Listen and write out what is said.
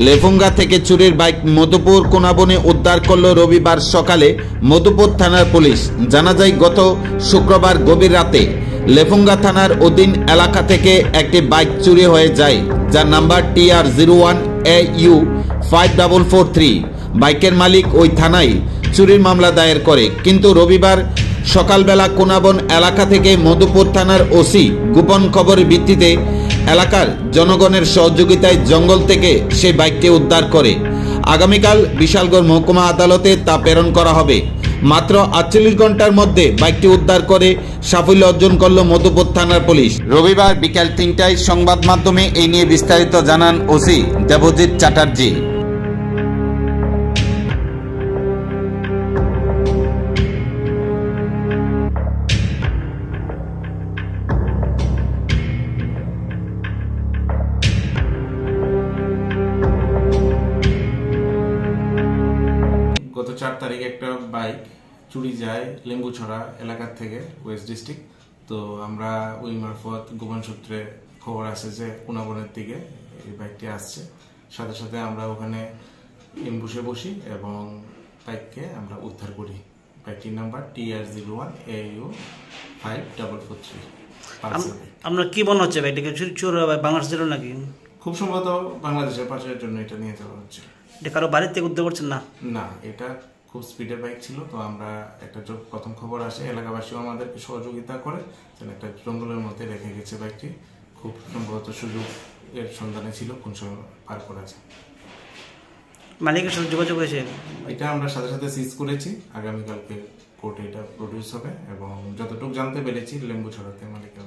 লেফুঙ্গা থেকে চুরির বাইক মধুপুর কোনাবনে উদ্ধার করল রবিবার সকালে মধুপুর থানার পুলিশ। জানা যায় গত শুক্রবার গভীর রাতে লেফুঙ্গা থানার অধীন এলাকা থেকে একটি বাইক চুরি হয়ে যায়, যার নাম্বার TR01AU 5443। বাইকের মালিক ওই থানায় চুরির মামলা দায়ের করে, কিন্তু রবিবার সকালবেলা কোনাবন এলাকা থেকে মধুপুর থানার ওসি গোপন খবরের ভিত্তিতে এলাকার জনগণের সহযোগিতায় জঙ্গল থেকে সেই বাইকটি উদ্ধার করে আগামীকাল বিশালগড় মহকুমা আদালতে তা প্রেরণ করা হবে। মাত্র 48 ঘন্টার মধ্যে বাইকটি উদ্ধার করে সাফল্য অর্জন করল মধুপুর থানার পুলিশ। রবিবার বিকাল 3টায় সংবাদ মাধ্যমে এই নিয়ে বিস্তারিত জানান ওসি দেবজিৎ চ্যাটার্জি। গত 4 তারিখে একটা বাইক চুরি যায় লেম্বুছড়া এলাকার থেকে, ওয়েস্ট ডিস্ট্রিক্ট। তো আমরা ওই মারফত গোপন সূত্রে খবর আসে যে কোনাবনের দিকে এই বাইকটি আসছে। সাথে সাথে আমরা ওখানে এম্বুসে বসি এবং বাইককে আমরা উদ্ধার করি। বাইকটির নাম্বার TR01AU 5443। আমরা কি মনে হচ্ছে বাইকটাকে চোর বাংলাদেশ ছিল নাকি? খুব সম্ভবত বাংলাদেশের পাশের জন্য এটা নিয়ে যাওয়া হচ্ছে। এটা কারো বাড়ির থেকে উদ্ধার করছেন না? না, এটা খুব স্পিডের বাইক ছিল। তো আমরা একটা প্রথম খবর আসে, এলাকাবাসীও আমাদেরকে সহযোগিতা করে, একটা জঙ্গলের মধ্যে রেখে গেছে বাইকটি। খুব সম্ভবত সুযোগের সন্ধানে ছিল কোন সময় পার করা যায়। মালিকের সাথে যোগাযোগ হয়েছে? এটা আমরা সাথে সাথে সিজ করেছি। আগামীকালকে কোর্টে এটা প্রডিউস হবে এবং যতটুকু জানতে পেরেছি লেম্বুছড়াতে মালিকের